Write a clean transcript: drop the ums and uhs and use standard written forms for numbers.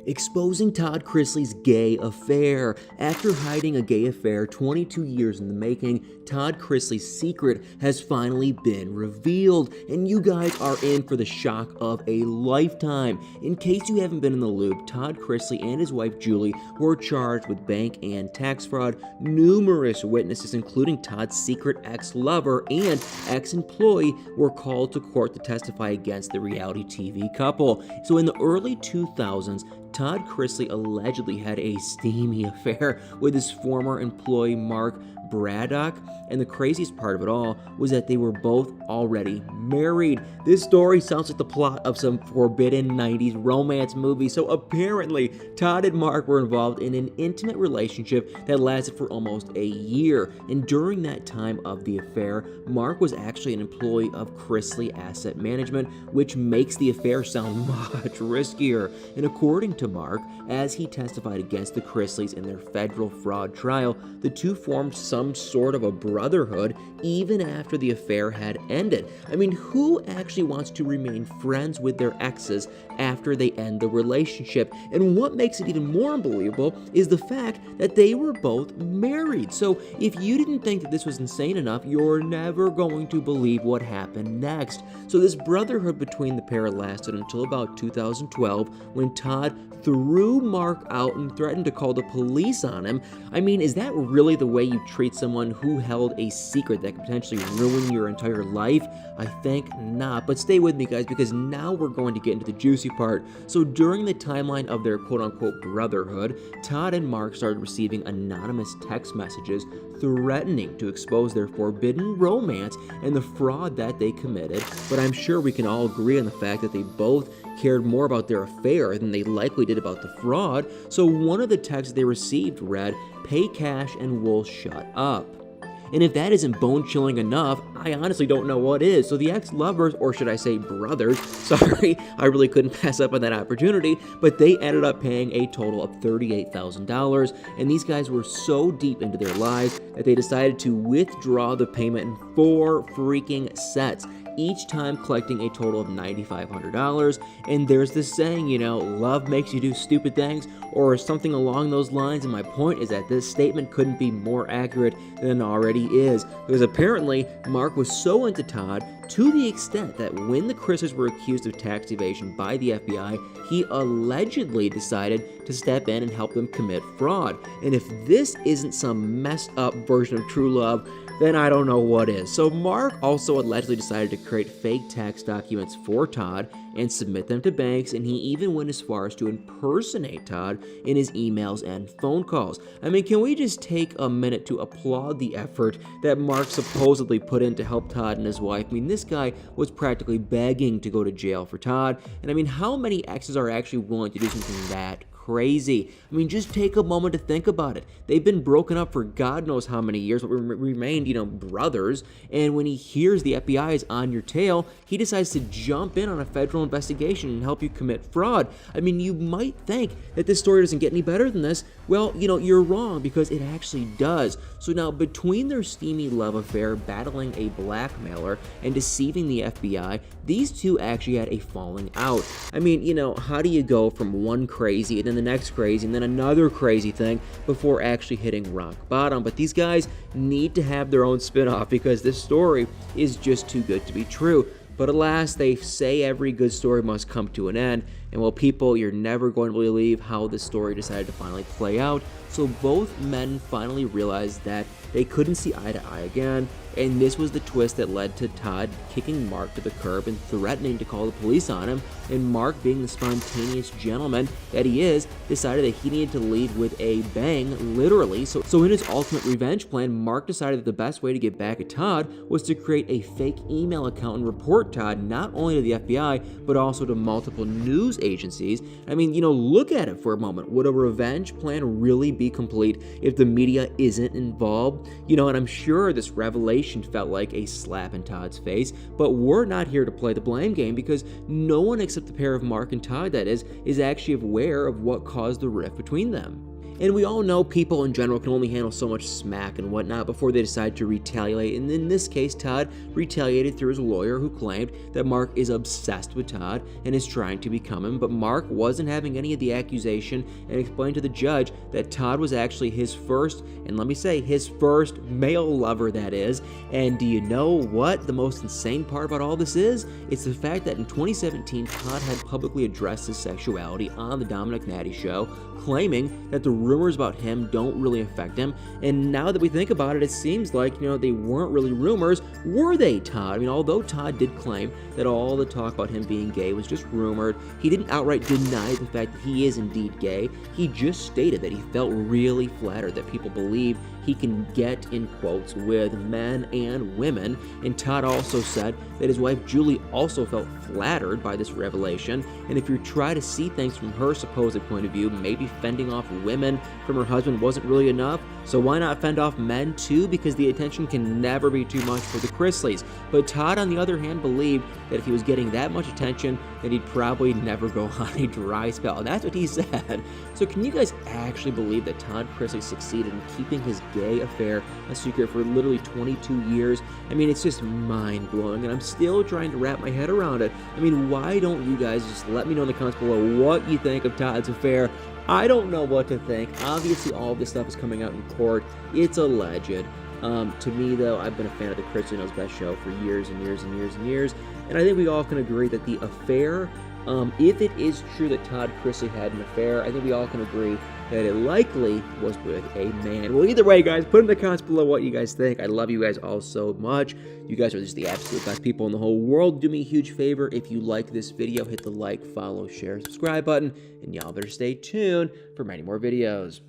Exposing Todd Chrisley's gay affair. After hiding a gay affair 22 years in the making, Todd Chrisley's secret has finally been revealed, and you guys are in for the shock of a lifetime. In case you haven't been in the loop, Todd Chrisley and his wife Julie were charged with bank and tax fraud. Numerous witnesses, including Todd's secret ex-lover and ex-employee, were called to court to testify against the reality TV couple. So in the early 2000s, Todd Chrisley allegedly had a steamy affair with his former employee Mark Braddock, and the craziest part of it all was that they were both already married. This story sounds like the plot of some forbidden 90s romance movie. So apparently, Todd and Mark were involved in an intimate relationship that lasted for almost a year, and during that time of the affair, Mark was actually an employee of Chrisley Asset Management, which makes the affair sound much riskier. And according to Mark, as he testified against the Chrisleys in their federal fraud trial, the two formed some sort of a brotherhood even after the affair had ended. I mean, who actually wants to remain friends with their exes after they end the relationship? And what makes it even more unbelievable is the fact that they were both married. So if you didn't think that this was insane enough, you're never going to believe what happened next. So this brotherhood between the pair lasted until about 2012, when Todd threw Mark out and threatened to call the police on him. I mean, is that really the way you treat someone who held a secret that could potentially ruin your entire life? I think not. But stay with me, guys, because now we're going to get into the juicy part. So during the timeline of their quote-unquote brotherhood, Todd and Mark started receiving anonymous text messages threatening to expose their forbidden romance and the fraud that they committed. But I'm sure we can all agree on the fact that they both cared more about their affair than they likely did about the fraud. So one of the texts they received read, "Pay cash and we'll shut up." And if that isn't bone-chilling enough, I honestly don't know what is. So the ex-lovers, or should I say brothers, sorry, I really couldn't pass up on that opportunity, but they ended up paying a total of $38,000, and these guys were so deep into their lives that they decided to withdraw the payment in 4 freaking sets, each time collecting a total of $9,500. And there's this saying, you know, love makes you do stupid things, or something along those lines, and my point is that this statement couldn't be more accurate than it already is, because apparently Mark was so into Todd to the extent that when the Chrisleys were accused of tax evasion by the FBI, he allegedly decided to step in and help them commit fraud. And if this isn't some messed up version of true love, then I don't know what is. So Mark also allegedly decided to create fake tax documents for Todd and submit them to banks, and he even went as far as to impersonate Todd in his emails and phone calls. I mean, can we just take a minute to applaud the effort that Mark supposedly put in to help Todd and his wife? I mean, this guy was practically begging to go to jail for Todd, and I mean, how many exes are actually willing to do something that crazy? I mean, just take a moment to think about it. They've been broken up for God knows how many years, but remained, you know, brothers. And when he hears the FBI is on your tail, he decides to jump in on a federal investigation and help you commit fraud. I mean, you might think that this story doesn't get any better than this. Well, you know, you're wrong, because it actually does. So now, between their steamy love affair, battling a blackmailer, and deceiving the FBI, these two actually had a falling out. I mean, you know, how do you go from one crazy and then the next crazy and then another crazy thing before actually hitting rock bottom? But these guys need to have their own spin-off, because this story is just too good to be true. But alas, they say every good story must come to an end. And well, people, you're never going to believe how this story decided to finally play out. So both men finally realized that they couldn't see eye to eye again, and this was the twist that led to Todd kicking Mark to the curb and threatening to call the police on him, and Mark, being the spontaneous gentleman that he is, decided that he needed to leave with a bang, literally. So in his ultimate revenge plan, Mark decided that the best way to get back at Todd was to create a fake email account and report Todd not only to the FBI, but also to multiple news agencies. I mean, you know, look at it for a moment. Would a revenge plan really be complete if the media isn't involved? You know, and I'm sure this revelation felt like a slap in Todd's face, but we're not here to play the blame game, because no one except the pair of Mark and Todd, that is actually aware of what caused the rift between them. And we all know people in general can only handle so much smack and whatnot before they decide to retaliate. And in this case, Todd retaliated through his lawyer, who claimed that Mark is obsessed with Todd and is trying to become him. But Mark wasn't having any of the accusation and explained to the judge that Todd was actually his first, and let me say, his first male lover, that is. And do you know what the most insane part about all this is? It's the fact that in 2017, Todd had publicly addressed his sexuality on the Dominic Natty Show, claiming that the rumors about him don't really affect him. And now that we think about it, it seems like, they weren't really rumors. Were they, Todd? I mean, although Todd did claim that all the talk about him being gay was just rumored, he didn't outright deny the fact that he is indeed gay. He just stated that he felt really flattered that people believe he can get, in quotes, with men and women. And Todd also said that his wife Julie also felt flattered by this revelation. And if you try to see things from her supposed point of view, maybe fending off women from her husband wasn't really enough. So why not fend off men too? Because the attention can never be too much for the Chrisleys. But Todd, on the other hand, believed that if he was getting that much attention, then he'd probably never go on a dry spell. And that's what he said. So can you guys actually believe that Todd Chrisley succeeded in keeping his gay affair a secret for literally 22 years? I mean, it's just mind-blowing, and I'm still trying to wrap my head around it. I mean, why don't you guys just let me know in the comments below what you think of Todd's affair? I don't know what to think. Obviously, all of this stuff is coming out in court. It's alleged. To me, though, I've been a fan of the Chrisley Knows Best show for years and years and years and years, and I think we all can agree that the affair, if it is true that Todd Chrisley had an affair, I think we all can agree that it likely was with a man. Well, either way, guys, put in the comments below what you guys think. I love you guys all so much. You guys are just the absolute best people in the whole world. Do me a huge favor. If you like this video, hit the like, follow, share, subscribe button, and y'all better stay tuned for many more videos.